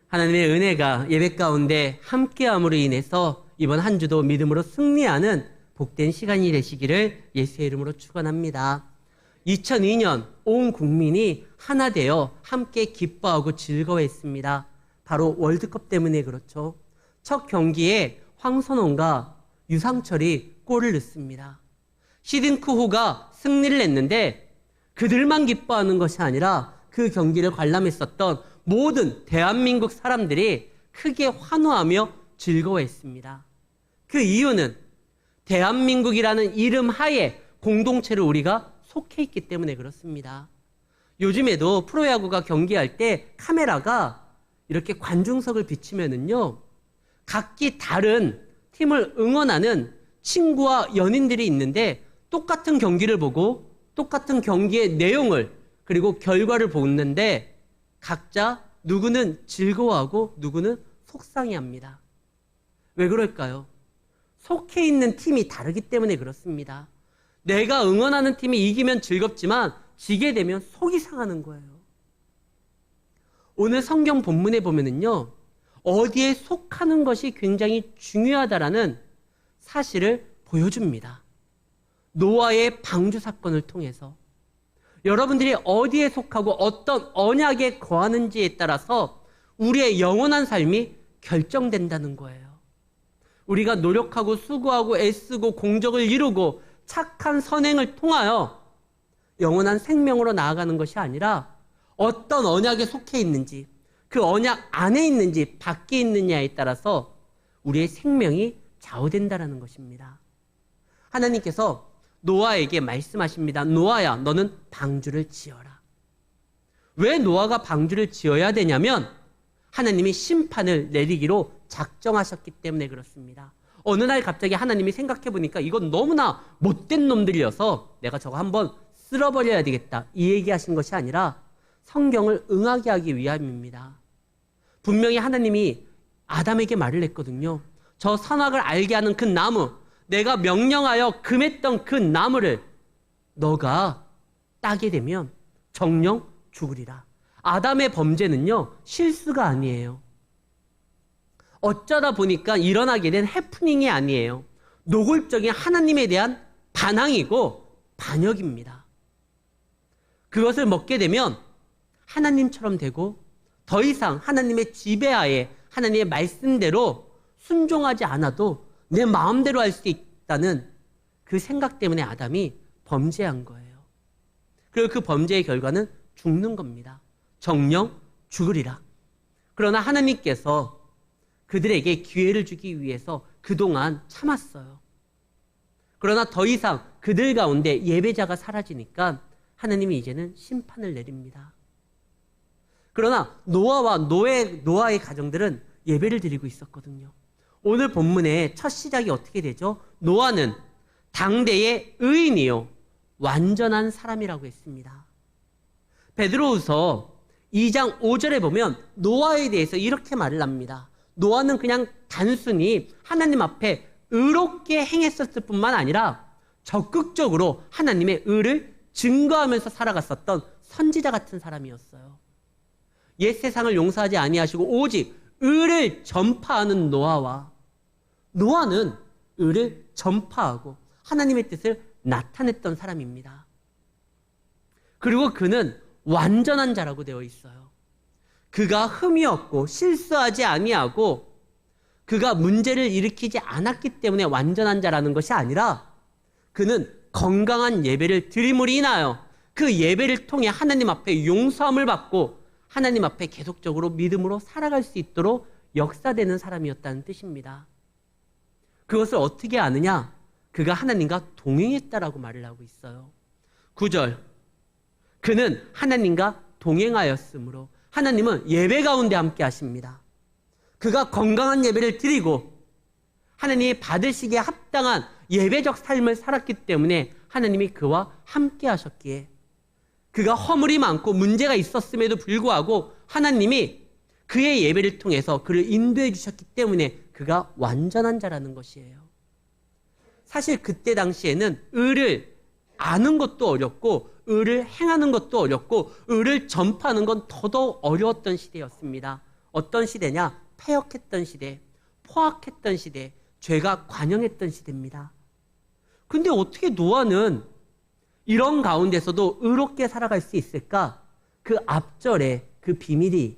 하나님의 은혜가 예배 가운데 함께함으로 인해서 이번 한 주도 믿음으로 승리하는 복된 시간이 되시기를 예수의 이름으로 축원합니다. 2002년 온 국민이 하나 되어 함께 기뻐하고 즐거워했습니다. 바로 월드컵 때문에 그렇죠. 첫 경기에 황선홍과 유상철이 골을 넣습니다. 시딩크호가 승리를 냈는데 그들만 기뻐하는 것이 아니라 그 경기를 관람했었던 모든 대한민국 사람들이 크게 환호하며 즐거워했습니다. 그 이유는 대한민국이라는 이름 하에 공동체를 우리가 속해 있기 때문에 그렇습니다. 요즘에도 프로야구가 경기할 때 카메라가 이렇게 관중석을 비치면은요, 각기 다른 팀을 응원하는 친구와 연인들이 있는데 똑같은 경기를 보고 똑같은 경기의 내용을 그리고 결과를 보는데 각자 누구는 즐거워하고 누구는 속상해합니다. 왜 그럴까요? 속해 있는 팀이 다르기 때문에 그렇습니다. 내가 응원하는 팀이 이기면 즐겁지만 지게 되면 속이 상하는 거예요. 오늘 성경 본문에 보면은요, 어디에 속하는 것이 굉장히 중요하다라는 사실을 보여줍니다. 노아의 방주 사건을 통해서 여러분들이 어디에 속하고 어떤 언약에 거하는지에 따라서 우리의 영원한 삶이 결정된다는 거예요. 우리가 노력하고 수고하고 애쓰고 공적을 이루고 착한 선행을 통하여 영원한 생명으로 나아가는 것이 아니라 어떤 언약에 속해 있는지, 그 언약 안에 있는지 밖에 있느냐에 따라서 우리의 생명이 좌우된다는 것입니다. 하나님께서 노아에게 말씀하십니다. 노아야, 너는 방주를 지어라. 왜 노아가 방주를 지어야 되냐면 하나님이 심판을 내리기로 작정하셨기 때문에 그렇습니다. 어느 날 갑자기 하나님이 생각해 보니까 이건 너무나 못된 놈들이어서 내가 저거 한번 쓸어버려야 되겠다, 이 얘기하신 것이 아니라 성경을 응하게 하기 위함입니다. 분명히 하나님이 아담에게 말을 했거든요. 저 선악을 알게 하는 그 나무, 내가 명령하여 금했던 그 나무를 너가 따게 되면 정령 죽으리라. 아담의 범죄는요, 실수가 아니에요. 어쩌다 보니까 일어나게 된 해프닝이 아니에요. 노골적인 하나님에 대한 반항이고 반역입니다. 그것을 먹게 되면 하나님처럼 되고 더 이상 하나님의 지배하에 하나님의 말씀대로 순종하지 않아도 내 마음대로 할 수 있다는 그 생각 때문에 아담이 범죄한 거예요. 그리고 그 범죄의 결과는 죽는 겁니다. 정령 죽으리라. 그러나 하나님께서 그들에게 기회를 주기 위해서 그동안 참았어요. 그러나 더 이상 그들 가운데 예배자가 사라지니까 하나님이 이제는 심판을 내립니다. 그러나 노아와 노아의 가정들은 예배를 드리고 있었거든요. 오늘 본문의 첫 시작이 어떻게 되죠? 노아는 당대의 의인이요 완전한 사람이라고 했습니다. 베드로후서 2장 5절에 보면 노아에 대해서 이렇게 말을 합니다. 노아는 그냥 단순히 하나님 앞에 의롭게 행했었을 뿐만 아니라 적극적으로 하나님의 의를 증거하면서 살아갔었던 선지자 같은 사람이었어요. 옛 세상을 용서하지 아니하시고 오직 의를 전파하는 노아와 노아는 의를 전파하고 하나님의 뜻을 나타냈던 사람입니다. 그리고 그는 완전한 자라고 되어 있어요. 그가 흠이 없고 실수하지 아니하고 그가 문제를 일으키지 않았기 때문에 완전한 자라는 것이 아니라 그는 건강한 예배를 드림으로 인하여 그 예배를 통해 하나님 앞에 용서함을 받고 하나님 앞에 계속적으로 믿음으로 살아갈 수 있도록 역사되는 사람이었다는 뜻입니다. 그것을 어떻게 아느냐? 그가 하나님과 동행했다라고 말을 하고 있어요. 9절, 그는 하나님과 동행하였으므로 하나님은 예배 가운데 함께 하십니다. 그가 건강한 예배를 드리고 하나님이 받으시기에 합당한 예배적 삶을 살았기 때문에 하나님이 그와 함께 하셨기에 그가 허물이 많고 문제가 있었음에도 불구하고 하나님이 그의 예배를 통해서 그를 인도해 주셨기 때문에 그가 완전한 자라는 것이에요. 사실 그때 당시에는 의를 아는 것도 어렵고 의를 행하는 것도 어렵고 의를 전파하는 건 더더욱 어려웠던 시대였습니다. 어떤 시대냐? 패역했던 시대, 포악했던 시대, 죄가 관영했던 시대입니다. 근데 어떻게 노아는 이런 가운데서도 의롭게 살아갈 수 있을까? 그 앞절에 그 비밀이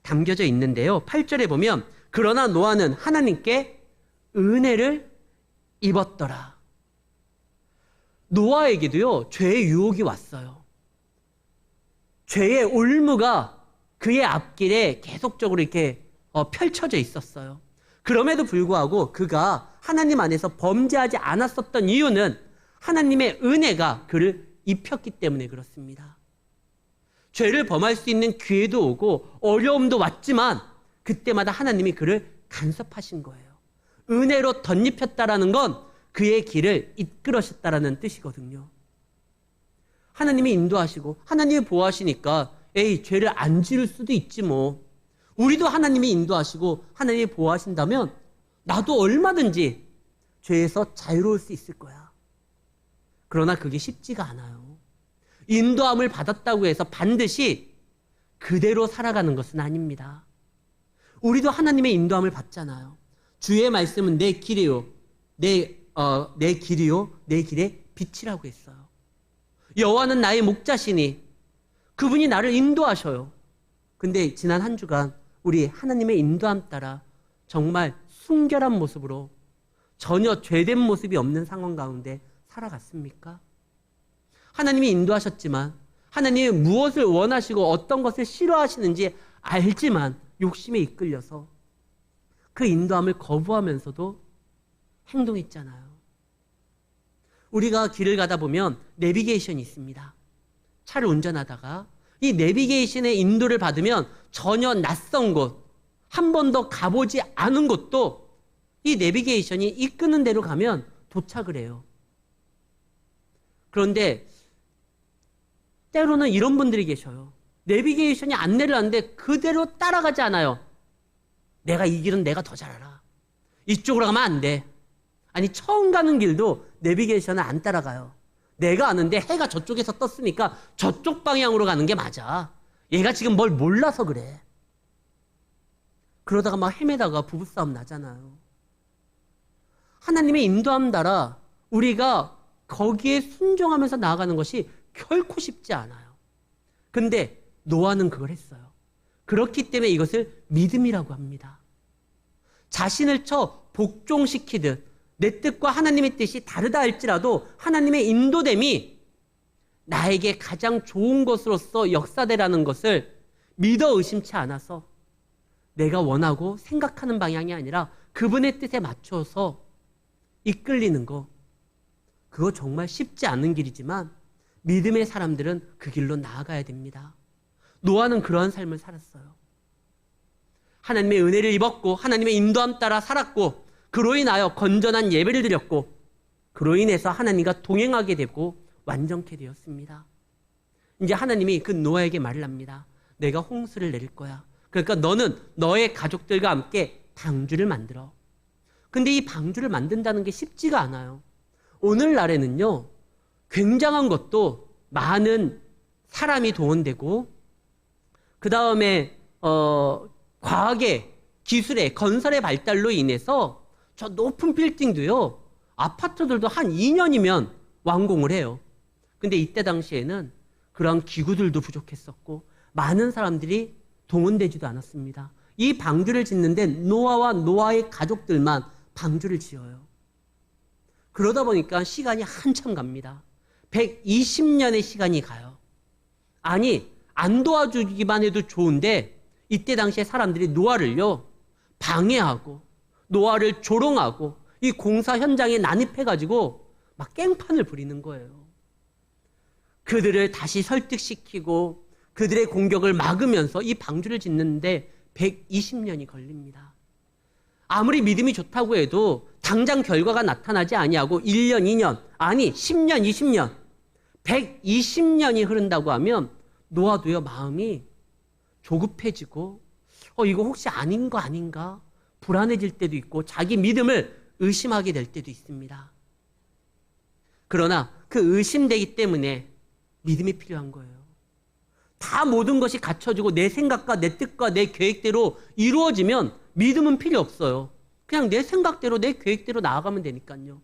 담겨져 있는데요. 8절에 보면 그러나 노아는 하나님께 은혜를 입었더라. 노아에게도요, 죄의 유혹이 왔어요. 죄의 올무가 그의 앞길에 계속적으로 이렇게 펼쳐져 있었어요. 그럼에도 불구하고 그가 하나님 안에서 범죄하지 않았었던 이유는 하나님의 은혜가 그를 입혔기 때문에 그렇습니다. 죄를 범할 수 있는 기회도 오고 어려움도 왔지만 그때마다 하나님이 그를 간섭하신 거예요. 은혜로 덧입혔다라는 건 그의 길을 이끌으셨다라는 뜻이거든요. 하나님이 인도하시고 하나님이 보호하시니까 에이, 죄를 안 지을 수도 있지 뭐. 우리도 하나님이 인도하시고 하나님이 보호하신다면 나도 얼마든지 죄에서 자유로울 수 있을 거야. 그러나 그게 쉽지가 않아요. 인도함을 받았다고 해서 반드시 그대로 살아가는 것은 아닙니다. 우리도 하나님의 인도함을 받잖아요. 주의 말씀은 내 길이요, 내 길이요, 내 길의 빛이라고 했어요. 여호와는 나의 목자시니 그분이 나를 인도하셔요. 근데 지난 한 주간 우리 하나님의 인도함 따라 정말 순결한 모습으로 전혀 죄된 모습이 없는 상황 가운데 살아갔습니까? 하나님이 인도하셨지만 하나님이 무엇을 원하시고 어떤 것을 싫어하시는지 알지만 욕심에 이끌려서 그 인도함을 거부하면서도 행동했잖아요. 우리가 길을 가다 보면 내비게이션이 있습니다. 차를 운전하다가 이 내비게이션의 인도를 받으면 전혀 낯선 곳, 한 번도 가보지 않은 곳도 이 내비게이션이 이끄는 대로 가면 도착을 해요. 그런데 때로는 이런 분들이 계셔요. 내비게이션이 안내를 하는데 그대로 따라가지 않아요. 내가 이 길은 내가 더 잘 알아. 이쪽으로 가면 안 돼. 아니, 처음 가는 길도 내비게이션을 안 따라가요. 내가 아는데 해가 저쪽에서 떴으니까 저쪽 방향으로 가는 게 맞아. 얘가 지금 뭘 몰라서 그래. 그러다가 막 헤매다가 부부싸움 나잖아요. 하나님의 인도함 따라 우리가 거기에 순종하면서 나아가는 것이 결코 쉽지 않아요. 근데 노아는 그걸 했어요. 그렇기 때문에 이것을 믿음이라고 합니다. 자신을 복종시키듯 내 뜻과 하나님의 뜻이 다르다 할지라도 하나님의 인도됨이 나에게 가장 좋은 것으로서 역사되라는 것을 믿어 의심치 않아서 내가 원하고 생각하는 방향이 아니라 그분의 뜻에 맞춰서 이끌리는 거, 그거 정말 쉽지 않은 길이지만 믿음의 사람들은 그 길로 나아가야 됩니다. 노아는 그러한 삶을 살았어요. 하나님의 은혜를 입었고 하나님의 인도함 따라 살았고 그로 인하여 건전한 예배를 드렸고 그로 인해서 하나님과 동행하게 되고 완전케 되었습니다. 이제 하나님이 그 노아에게 말을 합니다. 내가 홍수를 내릴 거야. 그러니까 너는 너의 가족들과 함께 방주를 만들어. 근데 이 방주를 만든다는 게 쉽지가 않아요. 오늘날에는요, 굉장한 것도 많은 사람이 동원되고 그 다음에 과학의 기술의 건설의 발달로 인해서 저 높은 빌딩도요, 아파트들도 한 2년이면 완공을 해요. 근데 이때 당시에는 그런 기구들도 부족했었고 많은 사람들이 동원되지도 않았습니다. 이 방주를 짓는데 노아와 노아의 가족들만 방주를 지어요. 그러다 보니까 시간이 한참 갑니다. 120년의 시간이 가요. 아니, 안 도와주기만 해도 좋은데 이때 당시에 사람들이 노아를요, 방해하고 노아를 조롱하고 이 공사 현장에 난입해가지고 막 깽판을 부리는 거예요. 그들을 다시 설득시키고 그들의 공격을 막으면서 이 방주를 짓는데 120년이 걸립니다. 아무리 믿음이 좋다고 해도 당장 결과가 나타나지 아니하고 1년, 2년, 아니 10년, 20년, 120년이 흐른다고 하면 노아도요, 마음이 조급해지고 이거 혹시 아닌 거 아닌가? 불안해질 때도 있고 자기 믿음을 의심하게 될 때도 있습니다. 그러나 그 의심되기 때문에 믿음이 필요한 거예요. 다 모든 것이 갖춰지고 내 생각과 내 뜻과 내 계획대로 이루어지면 믿음은 필요 없어요. 그냥 내 생각대로 내 계획대로 나아가면 되니까요.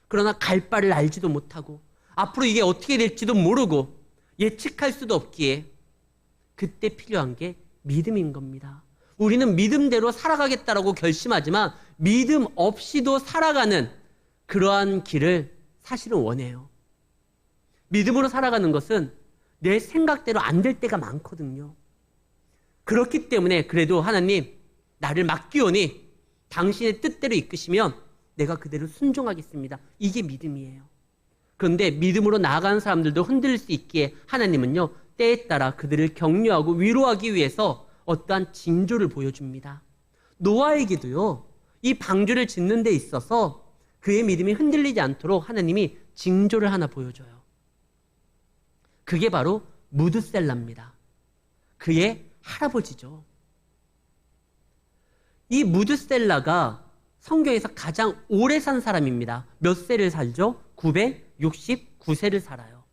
그러나 갈 바를 알지도 못하고 앞으로 이게 어떻게 될지도 모르고 예측할 수도 없기에 그때 필요한 게 믿음인 겁니다. 우리는 믿음대로 살아가겠다라고 결심하지만 믿음 없이도 살아가는 그러한 길을 사실은 원해요. 믿음으로 살아가는 것은 내 생각대로 안 될 때가 많거든요. 그렇기 때문에 그래도 하나님 나를 맡기오니 당신의 뜻대로 이끄시면 내가 그대로 순종하겠습니다. 이게 믿음이에요. 그런데 믿음으로 나아가는 사람들도 흔들릴 수 있기에 하나님은요, 때에 따라 그들을 격려하고 위로하기 위해서 어떠한 징조를 보여줍니다. 노아에게도요, 이 방주를 짓는 데 있어서 그의 믿음이 흔들리지 않도록 하나님이 징조를 하나 보여줘요. 그게 바로 무드셀라입니다. 그의 할아버지죠. 이 무드셀라가 성경에서 가장 오래 산 사람입니다. 몇 세를 살죠? 969세를 살아요.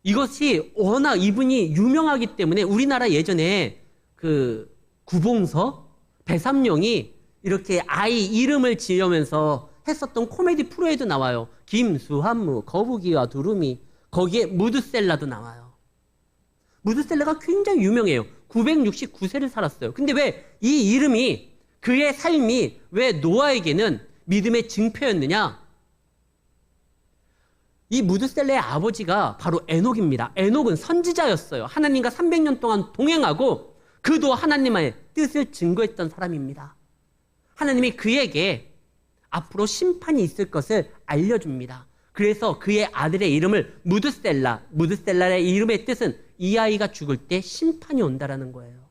이것이 워낙 이분이 유명하기 때문에 우리나라 예전에 그 구봉서, 배삼룡이 이렇게 아이 이름을 지으면서 했었던 코미디 프로에도 나와요. 김수한무, 거북이와 두루미, 거기에 무드셀라도 나와요. 무드셀라가 굉장히 유명해요. 969세를 살았어요. 근데 왜 이 이름이, 그의 삶이 왜 노아에게는 믿음의 증표였느냐? 이 무드셀라의 아버지가 바로 에녹입니다. 에녹은 선지자였어요. 하나님과 300년 동안 동행하고 그도 하나님의 뜻을 증거했던 사람입니다. 하나님이 그에게 앞으로 심판이 있을 것을 알려줍니다. 그래서 그의 아들의 이름을 무드셀라, 무드셀라의 이름의 뜻은 이 아이가 죽을 때 심판이 온다라는 거예요.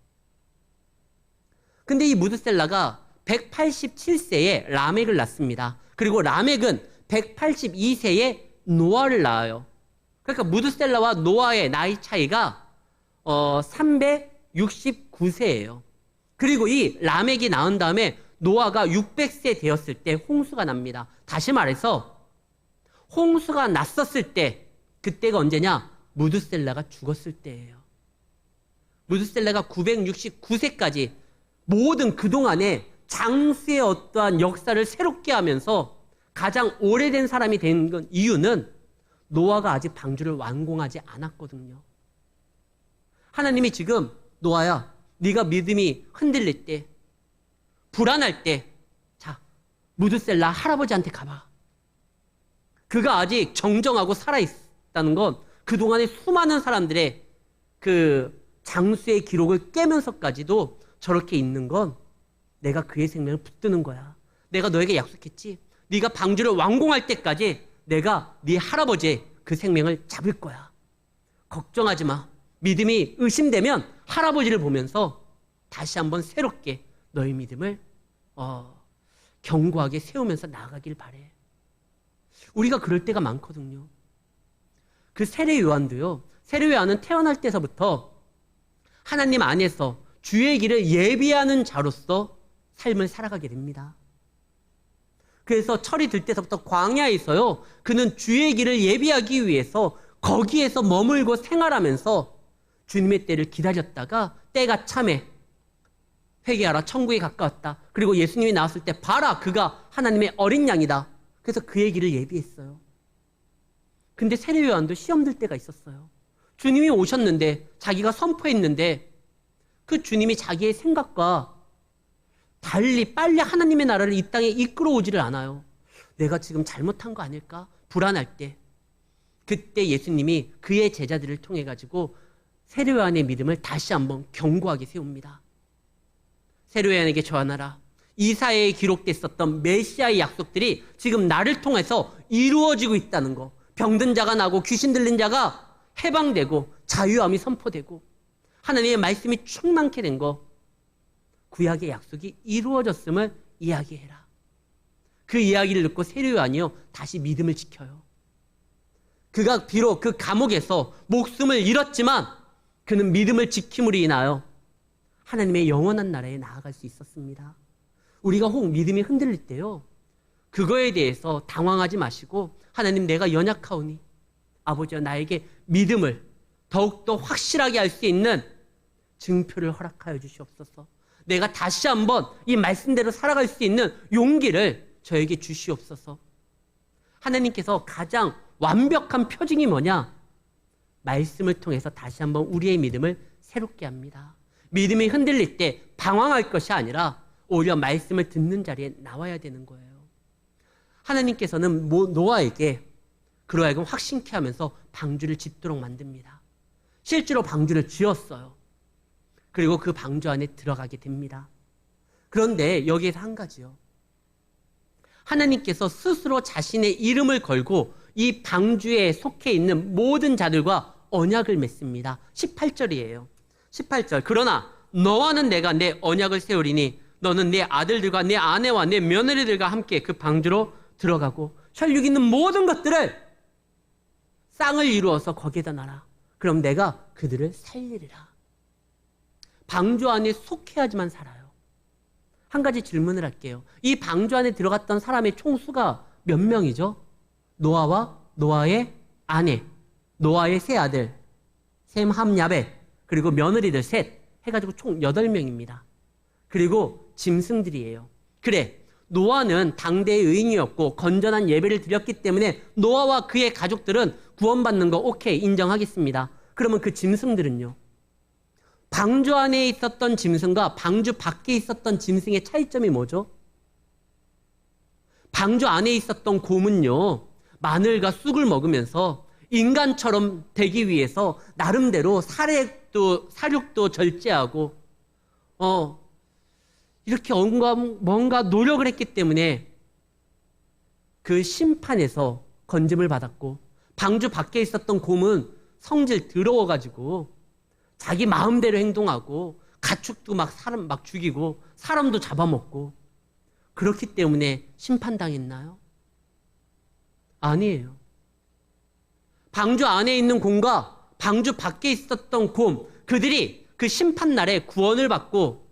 근데 이 무드셀라가 187세에 라멕을 낳습니다. 그리고 라멕은 182세에 노아를 낳아요. 그러니까 무드셀라와 노아의 나이 차이가 369세예요. 그리고 이 라멕이 낳은 다음에 노아가 600세 되었을 때 홍수가 납니다. 다시 말해서 홍수가 났었을 때, 그때가 언제냐? 무드셀라가 죽었을 때예요. 무드셀라가 969세까지 모든 그동안에 장수의 어떠한 역사를 새롭게 하면서 가장 오래된 사람이 된 건 이유는 노아가 아직 방주를 완공하지 않았거든요. 하나님이 지금 노아야, 네가 믿음이 흔들릴 때, 불안할 때, 자, 무드셀라 할아버지한테 가봐. 그가 아직 정정하고 살아있다는 건 그동안의 수많은 사람들의 그 장수의 기록을 깨면서까지도 저렇게 있는 건 내가 그의 생명을 붙드는 거야. 내가 너에게 약속했지. 네가 방주를 완공할 때까지 내가 네 할아버지의 그 생명을 잡을 거야. 걱정하지 마. 믿음이 의심되면 할아버지를 보면서 다시 한번 새롭게 너의 믿음을 견고하게 세우면서 나아가길 바래. 우리가 그럴 때가 많거든요. 그 세례 요한도요. 세례 요한은 태어날 때서부터 하나님 안에서 주의 길을 예비하는 자로서 삶을 살아가게 됩니다. 그래서 철이 들 때서부터 광야에서요. 그는 주의 길을 예비하기 위해서 거기에서 머물고 생활하면서 주님의 때를 기다렸다가 때가 참에 회개하라, 천국에 가까웠다. 그리고 예수님이 나왔을 때 봐라, 그가 하나님의 어린 양이다. 그래서 그의 길을 예비했어요. 근데 세례 요한도 시험 들 때가 있었어요. 주님이 오셨는데, 자기가 선포했는데 그 주님이 자기의 생각과 달리 빨리 하나님의 나라를 이 땅에 이끌어 오지를 않아요. 내가 지금 잘못한 거 아닐까? 불안할 때. 그때 예수님이 그의 제자들을 통해 가지고 세례 요한의 믿음을 다시 한번 견고하게 세웁니다. 세례 요한에게 전하라. 이사야에 기록됐었던 메시아의 약속들이 지금 나를 통해서 이루어지고 있다는 거. 병든 자가 나고 귀신 들린 자가 해방되고 자유함이 선포되고 하나님의 말씀이 충만케 된 거. 구약의 약속이 이루어졌음을 이야기해라. 그 이야기를 듣고 세례 요한이요 다시 믿음을 지켜요. 그가 비록 그 감옥에서 목숨을 잃었지만 그는 믿음을 지킴으로 인하여 하나님의 영원한 나라에 나아갈 수 있었습니다. 우리가 혹 믿음이 흔들릴 때요, 그거에 대해서 당황하지 마시고 하나님, 내가 연약하오니 아버지여 나에게 믿음을 더욱더 확실하게 알 수 있는 증표를 허락하여 주시옵소서. 내가 다시 한번 이 말씀대로 살아갈 수 있는 용기를 저에게 주시옵소서. 하나님께서 가장 완벽한 표징이 뭐냐? 말씀을 통해서 다시 한번 우리의 믿음을 새롭게 합니다. 믿음이 흔들릴 때 방황할 것이 아니라 오히려 말씀을 듣는 자리에 나와야 되는 거예요. 하나님께서는 노아에게 그로 하여금 확신케 하면서 방주를 짓도록 만듭니다. 실제로 방주를 지었어요. 그리고 그 방주 안에 들어가게 됩니다. 그런데 여기에서 한 가지요. 하나님께서 스스로 자신의 이름을 걸고 이 방주에 속해 있는 모든 자들과 언약을 맺습니다. 18절이에요. 18절. 그러나 너와는 내가 내 언약을 세우리니 너는 내 아들들과 내 아내와 내 며느리들과 함께 그 방주로 들어가고 혈육 있는 모든 것들을 쌍을 이루어서 거기에다 놔라. 그럼 내가 그들을 살리리라. 방주 안에 속해야지만 살아요. 한 가지 질문을 할게요. 이 방주 안에 들어갔던 사람의 총수가 몇 명이죠? 노아와 노아의 아내, 노아의 세 아들, 셈, 함, 야벳, 그리고 며느리들 셋 해가지고 총 8명입니다. 그리고 짐승들이에요. 그래, 노아는 당대의 의인이었고 건전한 예배를 드렸기 때문에 노아와 그의 가족들은 구원받는 거 오케이, 인정하겠습니다. 그러면 그 짐승들은요? 방주 안에 있었던 짐승과 방주 밖에 있었던 짐승의 차이점이 뭐죠? 방주 안에 있었던 곰은요, 마늘과 쑥을 먹으면서 인간처럼 되기 위해서 나름대로 사육도 절제하고 이렇게 뭔가 노력을 했기 때문에 그 심판에서 건짐을 받았고, 방주 밖에 있었던 곰은 성질 더러워가지고 자기 마음대로 행동하고 가축도 사람 죽이고 사람도 잡아먹고 그렇기 때문에 심판당했나요? 아니에요. 방주 안에 있는 곰과 방주 밖에 있었던 곰, 그들이 그 심판날에 구원을 받고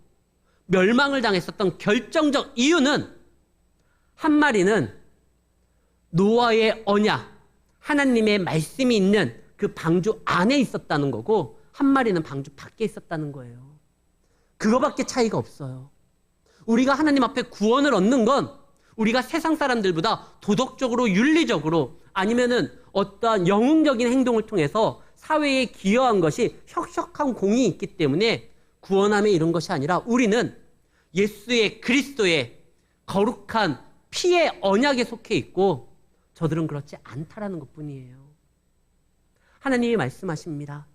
멸망을 당했었던 결정적 이유는, 한 마리는 노아의 언약, 하나님의 말씀이 있는 그 방주 안에 있었다는 거고, 한 마리는 방주 밖에 있었다는 거예요. 그거밖에 차이가 없어요. 우리가 하나님 앞에 구원을 얻는 건 우리가 세상 사람들보다 도덕적으로, 윤리적으로, 아니면은 어떠한 영웅적인 행동을 통해서 사회에 기여한 것이 혁혁한 공이 있기 때문에 구원함에 이른 것이 아니라, 우리는 예수의 그리스도의 거룩한 피의 언약에 속해 있고 저들은 그렇지 않다라는 것뿐이에요. 하나님이 말씀하십니다.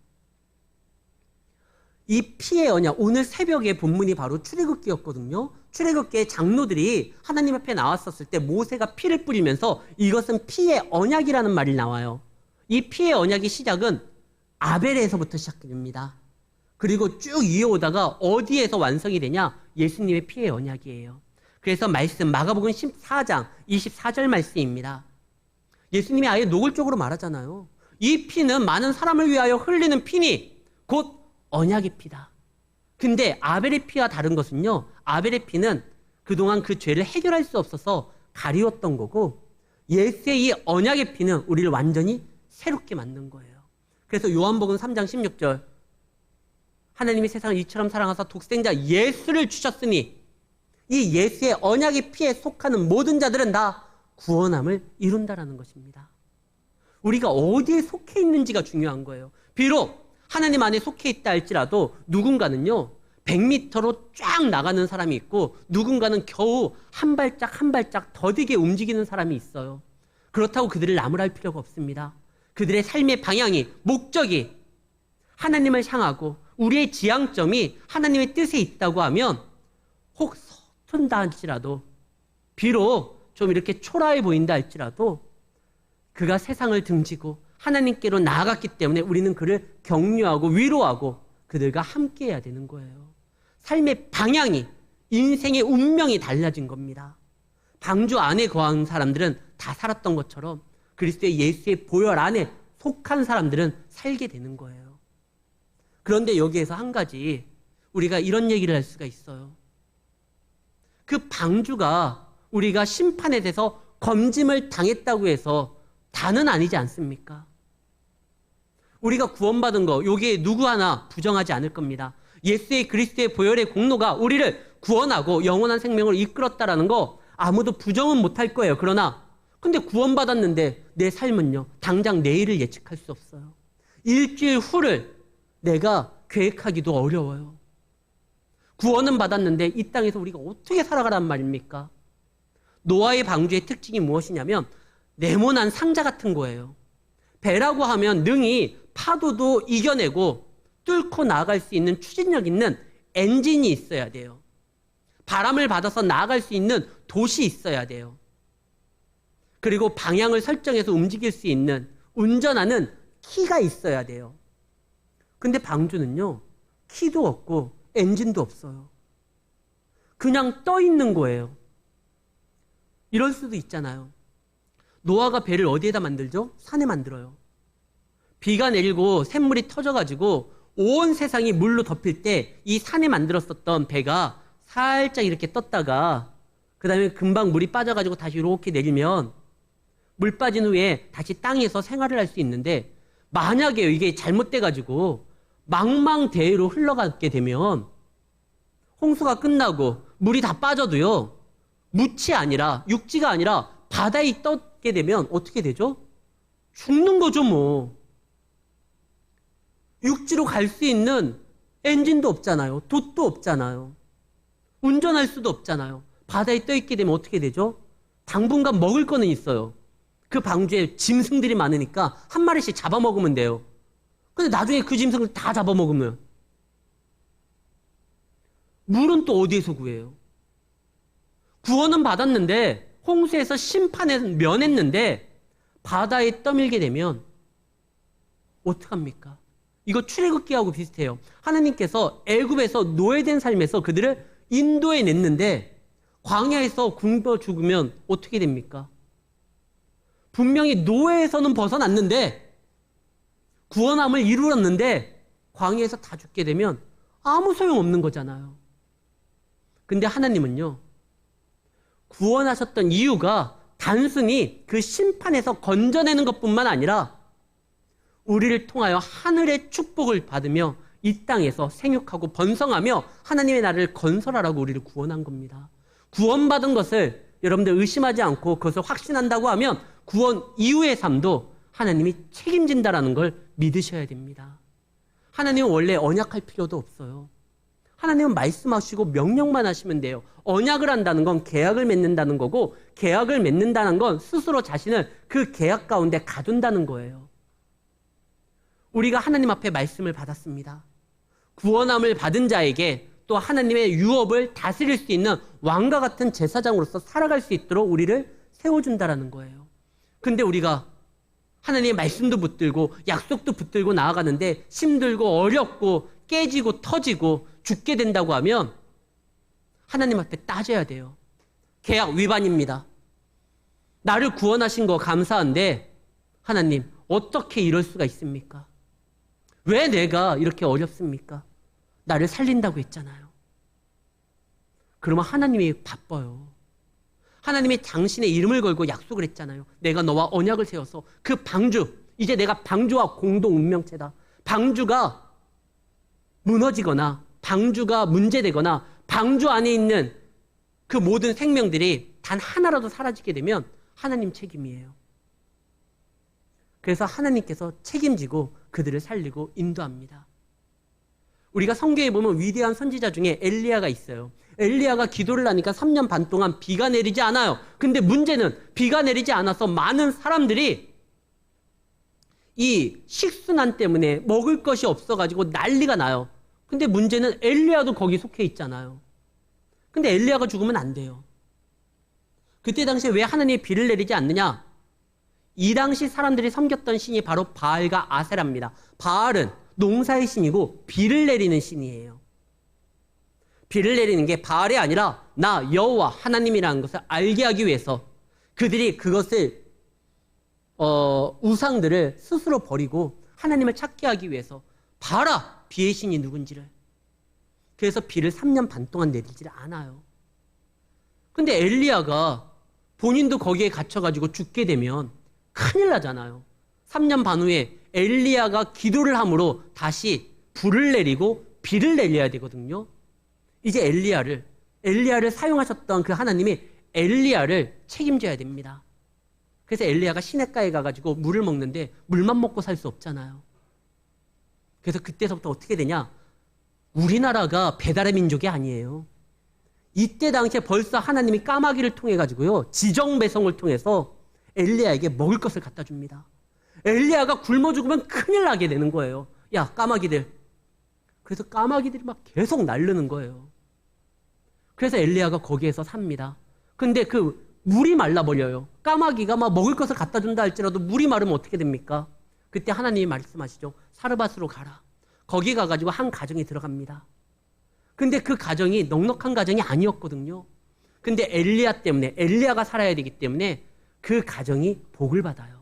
이 피의 언약, 오늘 새벽에 본문이 바로 출애굽기였거든요. 출애굽기의 장로들이 하나님 앞에 나왔었을 때 모세가 피를 뿌리면서 이것은 피의 언약이라는 말이 나와요. 이 피의 언약의 시작은 아벨에서부터 시작됩니다. 그리고 쭉 이어오다가 어디에서 완성이 되냐? 예수님의 피의 언약이에요. 그래서 말씀, 마가복음 14장 24절 말씀입니다. 예수님이 아예 노골적으로 말하잖아요. 이 피는 많은 사람을 위하여 흘리는 피니 곧 언약의 피다. 근데 아벨의 피와 다른 것은요, 아벨의 피는 그동안 그 죄를 해결할 수 없어서 가리웠던 거고, 예수의 이 언약의 피는 우리를 완전히 새롭게 만든 거예요. 그래서 요한복음 3장 16절, 하나님이 세상을 이처럼 사랑하사 독생자 예수를 주셨으니 이 예수의 언약의 피에 속하는 모든 자들은 다 구원함을 이룬다라는 것입니다. 우리가 어디에 속해 있는지가 중요한 거예요. 비록 하나님 안에 속해 있다 할지라도 누군가는요 100m로 쫙 나가는 사람이 있고, 누군가는 겨우 한 발짝 한 발짝 더디게 움직이는 사람이 있어요. 그렇다고 그들을 나무랄 필요가 없습니다. 그들의 삶의 방향이, 목적이 하나님을 향하고 우리의 지향점이 하나님의 뜻에 있다고 하면, 혹 서툰다 할지라도, 비록 좀 이렇게 초라해 보인다 할지라도 그가 세상을 등지고 하나님께로 나아갔기 때문에 우리는 그를 격려하고 위로하고 그들과 함께해야 되는 거예요. 삶의 방향이, 인생의 운명이 달라진 겁니다. 방주 안에 거한 사람들은 다 살았던 것처럼 그리스도의 예수의 보혈 안에 속한 사람들은 살게 되는 거예요. 그런데 여기에서 한 가지 우리가 이런 얘기를 할 수가 있어요. 그 방주가 우리가 심판에 대해서 검짐을 당했다고 해서 다는 아니지 않습니까? 우리가 구원받은 거 여기에 누구 하나 부정하지 않을 겁니다. 예수의 그리스도의 보혈의 공로가 우리를 구원하고 영원한 생명을 이끌었다라는 거 아무도 부정은 못할 거예요. 그러나 근데 구원받았는데 내 삶은요, 당장 내일을 예측할 수 없어요. 일주일 후를 내가 계획하기도 어려워요. 구원은 받았는데 이 땅에서 우리가 어떻게 살아가란 말입니까? 노아의 방주의 특징이 무엇이냐면 네모난 상자 같은 거예요. 배라고 하면 능히 파도도 이겨내고 뚫고 나아갈 수 있는 추진력 있는 엔진이 있어야 돼요. 바람을 받아서 나아갈 수 있는 돛이 있어야 돼요. 그리고 방향을 설정해서 움직일 수 있는 운전하는 키가 있어야 돼요. 근데 방주는요, 키도 없고 엔진도 없어요. 그냥 떠 있는 거예요. 이럴 수도 있잖아요. 노아가 배를 어디에다 만들죠? 산에 만들어요. 비가 내리고 샘물이 터져가지고 온 세상이 물로 덮일 때 이 산에 만들었었던 배가 살짝 이렇게 떴다가 그 다음에 금방 물이 빠져가지고 다시 이렇게 내리면 물 빠진 후에 다시 땅에서 생활을 할 수 있는데, 만약에 이게 잘못돼가지고 망망대해로 흘러가게 되면 홍수가 끝나고 물이 다 빠져도요, 묻이 아니라 육지가 아니라 바다에 떠게 되면 어떻게 되죠? 죽는 거죠 뭐. 육지로 갈 수 있는 엔진도 없잖아요. 돛도 없잖아요. 운전할 수도 없잖아요. 바다에 떠 있게 되면 어떻게 되죠? 당분간 먹을 거는 있어요. 그 방주에 짐승들이 많으니까 한 마리씩 잡아먹으면 돼요. 근데 나중에 그 짐승을 다 잡아먹으면 물은 또 어디에서 구해요? 구원은 받았는데 홍수에서 심판에 면했는데 바다에 떠밀게 되면 어떡합니까? 이거 출애굽기하고 비슷해요. 하나님께서 애굽에서 노예된 삶에서 그들을 인도해 냈는데 광야에서 굶어 죽으면 어떻게 됩니까? 분명히 노예에서는 벗어났는데 구원함을 이루었는데 광야에서 다 죽게 되면 아무 소용없는 거잖아요. 근데 하나님은요, 구원하셨던 이유가 단순히 그 심판에서 건져내는 것뿐만 아니라 우리를 통하여 하늘의 축복을 받으며 이 땅에서 생육하고 번성하며 하나님의 나라를 건설하라고 우리를 구원한 겁니다. 구원받은 것을 여러분들 의심하지 않고 그것을 확신한다고 하면 구원 이후의 삶도 하나님이 책임진다라는 걸 믿으셔야 됩니다. 하나님은 원래 언약할 필요도 없어요. 하나님은 말씀하시고 명령만 하시면 돼요. 언약을 한다는 건 계약을 맺는다는 거고, 계약을 맺는다는 건 스스로 자신을 그 계약 가운데 가둔다는 거예요. 우리가 하나님 앞에 말씀을 받았습니다. 구원함을 받은 자에게 또 하나님의 유업을 다스릴 수 있는 왕과 같은 제사장으로서 살아갈 수 있도록 우리를 세워준다라는 거예요. 근데 우리가 하나님의 말씀도 붙들고 약속도 붙들고 나아가는데 힘들고 어렵고 깨지고 터지고 죽게 된다고 하면 하나님 앞에 따져야 돼요. 계약 위반입니다. 나를 구원하신 거 감사한데 하나님, 어떻게 이럴 수가 있습니까? 왜 내가 이렇게 어렵습니까? 나를 살린다고 했잖아요. 그러면 하나님이 바빠요. 하나님이 당신의 이름을 걸고 약속을 했잖아요. 내가 너와 언약을 세워서 그 방주, 이제 내가 방주와 공동 운명체다. 방주가 무너지거나 방주가 문제되거나 방주 안에 있는 그 모든 생명들이 단 하나라도 사라지게 되면 하나님 책임이에요. 그래서 하나님께서 책임지고 그들을 살리고 인도합니다. 우리가 성경에 보면 위대한 선지자 중에 엘리야가 있어요. 엘리야가 기도를 하니까 3년 반 동안 비가 내리지 않아요. 근데 문제는 비가 내리지 않아서 많은 사람들이 이 식순환 때문에 먹을 것이 없어가지고 난리가 나요. 근데 문제는 엘리야도 거기 속해 있잖아요. 근데 엘리야가 죽으면 안 돼요. 그때 당시에 왜 하나님이 비를 내리지 않느냐? 이 당시 사람들이 섬겼던 신이 바로 바알과 아세라입니다. 바알은 농사의 신이고 비를 내리는 신이에요. 비를 내리는 게 바알이 아니라 나 여호와 하나님이라는 것을 알게 하기 위해서 그들이 그것을 우상들을 스스로 버리고 하나님을 찾게 하기 위해서 봐라 비의 신이 누군지를. 그래서 비를 3년 반 동안 내리지를 않아요. 근데 엘리야가 본인도 거기에 갇혀가지고 죽게 되면 큰일 나잖아요. 3년 반 후에 엘리야가 기도를 함으로 다시 불을 내리고 비를 내려야 되거든요. 이제 엘리야를 사용하셨던 그 하나님이 엘리야를 책임져야 됩니다. 그래서 엘리야가 시냇가에 가가지고 물을 먹는데 물만 먹고 살 수 없잖아요. 그래서 그때서부터 어떻게 되냐? 우리나라가 배달의 민족이 아니에요. 이때 당시에 벌써 하나님이 까마귀를 통해 가지고요, 지정 배송을 통해서 엘리야에게 먹을 것을 갖다 줍니다. 엘리야가 굶어 죽으면 큰일 나게 되는 거예요. 야, 까마귀들. 그래서 까마귀들이 막 계속 날르는 거예요. 그래서 엘리야가 거기에서 삽니다. 근데 그 물이 말라버려요. 까마귀가 막 먹을 것을 갖다 준다 할지라도 물이 마르면 어떻게 됩니까? 그때 하나님이 말씀하시죠. 사르밧으로 가라. 거기 가가지고 한 가정이 들어갑니다. 근데 그 가정이 넉넉한 가정이 아니었거든요. 근데 엘리야 때문에, 엘리야가 살아야 되기 때문에 그 가정이 복을 받아요.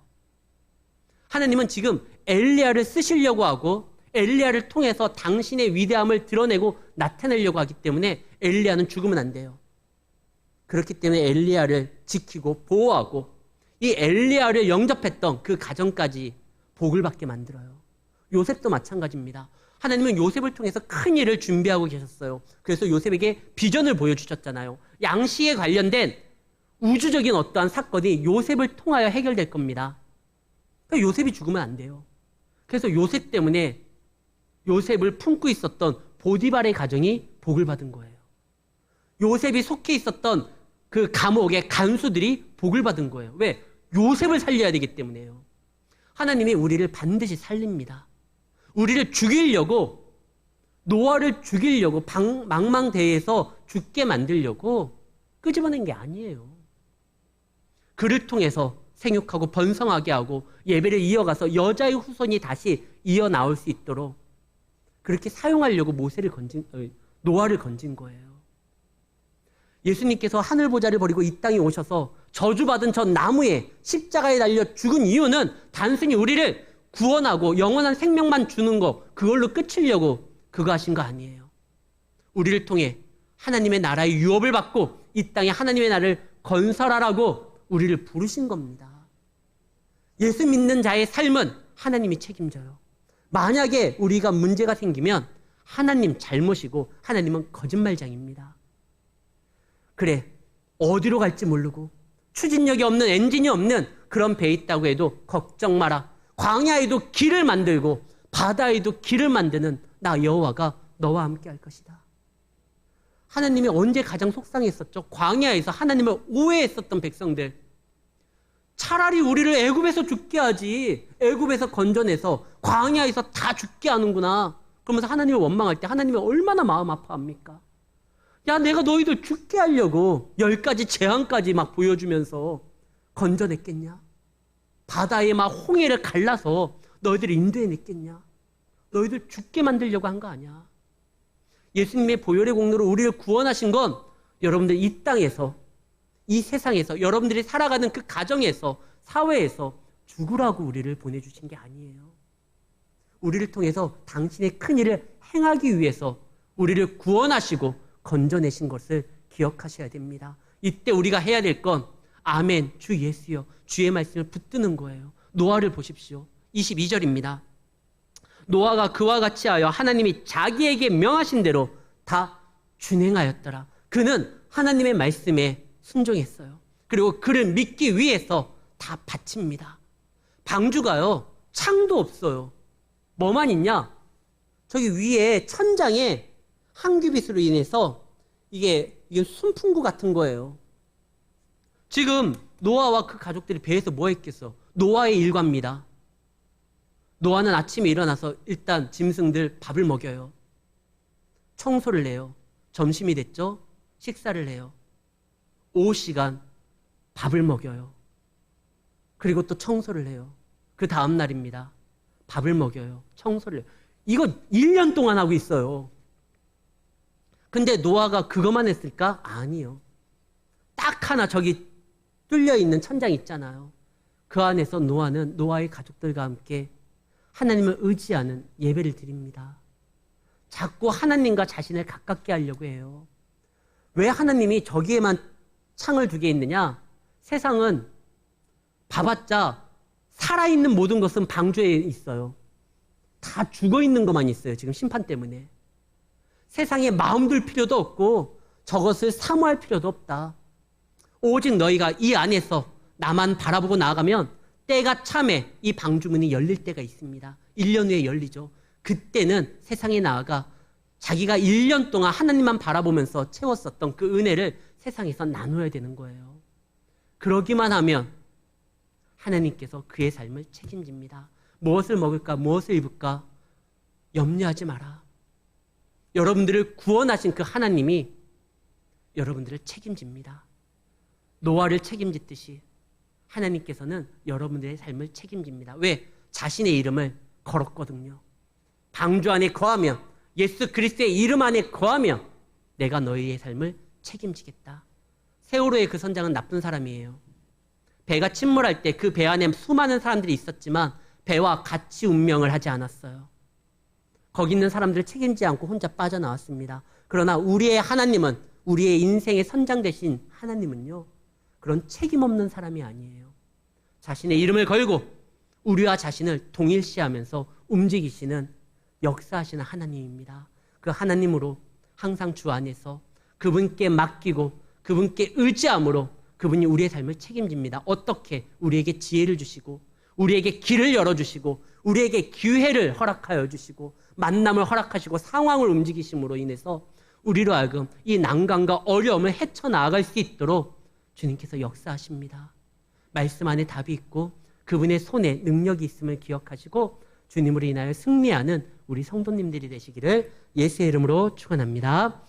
하나님은 지금 엘리야를 쓰시려고 하고 엘리야를 통해서 당신의 위대함을 드러내고 나타내려고 하기 때문에 엘리야는 죽으면 안 돼요. 그렇기 때문에 엘리야를 지키고 보호하고 이 엘리야를 영접했던 그 가정까지 복을 받게 만들어요. 요셉도 마찬가지입니다. 하나님은 요셉을 통해서 큰 일을 준비하고 계셨어요. 그래서 요셉에게 비전을 보여주셨잖아요. 양식에 관련된 우주적인 어떠한 사건이 요셉을 통하여 해결될 겁니다. 그러니까 요셉이 죽으면 안 돼요. 그래서 요셉 때문에 요셉을 품고 있었던 보디발의 가정이 복을 받은 거예요. 요셉이 속해 있었던 그 감옥의 간수들이 복을 받은 거예요. 왜? 요셉을 살려야 되기 때문에요. 하나님이 우리를 반드시 살립니다. 우리를 죽이려고, 노아를 죽이려고, 망망대해에서 죽게 만들려고 끄집어낸 게 아니에요. 그를 통해서 생육하고 번성하게 하고 예배를 이어가서 여자의 후손이 다시 이어나올 수 있도록 그렇게 사용하려고 노아를 건진 거예요. 예수님께서 하늘보좌를 버리고 이 땅에 오셔서 저주받은 저 나무에 십자가에 달려 죽은 이유는 단순히 우리를 구원하고 영원한 생명만 주는 거, 그걸로 끝이려고 그거 하신 거 아니에요. 우리를 통해 하나님의 나라의 유업을 받고 이 땅에 하나님의 나라를 건설하라고 우리를 부르신 겁니다. 예수 믿는 자의 삶은 하나님이 책임져요. 만약에 우리가 문제가 생기면 하나님 잘못이고 하나님은 거짓말장입니다. 그래, 어디로 갈지 모르고 추진력이 없는, 엔진이 없는 그런 배에 있다고 해도 걱정 마라. 광야에도 길을 만들고 바다에도 길을 만드는 나 여호와가 너와 함께 할 것이다. 하나님이 언제 가장 속상했었죠? 광야에서 하나님을 오해했었던 백성들. 차라리 우리를 애굽에서 죽게 하지, 애굽에서 건져내서 광야에서 다 죽게 하는구나. 그러면서 하나님을 원망할 때 하나님이 얼마나 마음 아파합니까? 야, 내가 너희들 죽게 하려고 10가지 재앙까지 막 보여주면서 건져냈겠냐? 바다에 막 홍해를 갈라서 너희들 인도해냈겠냐? 너희들 죽게 만들려고 한 거 아니야. 예수님의 보혈의 공로로 우리를 구원하신 건 여러분들 이 땅에서, 이 세상에서, 여러분들이 살아가는 그 가정에서, 사회에서 죽으라고 우리를 보내주신 게 아니에요. 우리를 통해서 당신의 큰 일을 행하기 위해서 우리를 구원하시고 건져내신 것을 기억하셔야 됩니다. 이때 우리가 해야 될 건 아멘, 주 예수여, 주의 말씀을 붙드는 거예요. 노아를 보십시오. 22절입니다. 노아가 그와 같이 하여 하나님이 자기에게 명하신 대로 다 준행하였더라. 그는 하나님의 말씀에 순종했어요. 그리고 그를 믿기 위해서 다 바칩니다. 방주가요, 창도 없어요. 뭐만 있냐? 저기 위에 천장에 항규빗으로 인해서 이게 순풍구 같은 거예요. 지금 노아와 그 가족들이 배에서 뭐 했겠어? 노아의 일과입니다. 노아는 아침에 일어나서 일단 짐승들 밥을 먹여요. 청소를 해요. 점심이 됐죠? 식사를 해요. 오후 시간 밥을 먹여요. 그리고 또 청소를 해요. 그 다음 날입니다. 밥을 먹여요. 청소를 해요. 이거 1년 동안 하고 있어요. 근데 노아가 그것만 했을까? 아니요. 딱 하나 저기 뚫려있는 천장 있잖아요. 그 안에서 노아는 노아의 가족들과 함께 하나님을 의지하는 예배를 드립니다. 자꾸 하나님과 자신을 가깝게 하려고 해요. 왜 하나님이 저기에만 창을 2개 있느냐? 세상은 봐봤자 살아있는 모든 것은 방주에 있어요. 다 죽어있는 것만 있어요. 지금 심판 때문에. 세상에 마음 둘 필요도 없고 저것을 사모할 필요도 없다. 오직 너희가 이 안에서 나만 바라보고 나아가면 때가 참에 이 방주문이 열릴 때가 있습니다. 1년 후에 열리죠. 그때는 세상에 나아가 자기가 1년 동안 하나님만 바라보면서 채웠었던 그 은혜를 세상에서 나눠야 되는 거예요. 그러기만 하면 하나님께서 그의 삶을 책임집니다. 무엇을 먹을까, 무엇을 입을까 염려하지 마라. 여러분들을 구원하신 그 하나님이 여러분들을 책임집니다. 노아를 책임짓듯이 하나님께서는 여러분들의 삶을 책임집니다. 왜? 자신의 이름을 걸었거든요. 방주 안에 거하며 예수 그리스도의 이름 안에 거하며 내가 너희의 삶을 책임지겠다. 세월호의 그 선장은 나쁜 사람이에요. 배가 침몰할 때 그 배 안에 수많은 사람들이 있었지만 배와 같이 운명을 하지 않았어요. 거기 있는 사람들을 책임지지 않고 혼자 빠져나왔습니다. 그러나 우리의 하나님은, 우리의 인생의 선장 되신 하나님은요, 그런 책임 없는 사람이 아니에요. 자신의 이름을 걸고 우리와 자신을 동일시하면서 움직이시는, 역사하시는 하나님입니다. 그 하나님으로 항상 주 안에서 그분께 맡기고 그분께 의지함으로 그분이 우리의 삶을 책임집니다. 어떻게? 우리에게 지혜를 주시고 우리에게 길을 열어주시고 우리에게 기회를 허락하여 주시고 만남을 허락하시고 상황을 움직이심으로 인해서 우리로 하여금 이 난관과 어려움을 헤쳐나아갈 수 있도록 주님께서 역사하십니다. 말씀 안에 답이 있고 그분의 손에 능력이 있음을 기억하시고 주님으로 인하여 승리하는 우리 성도님들이 되시기를 예수의 이름으로 축원합니다.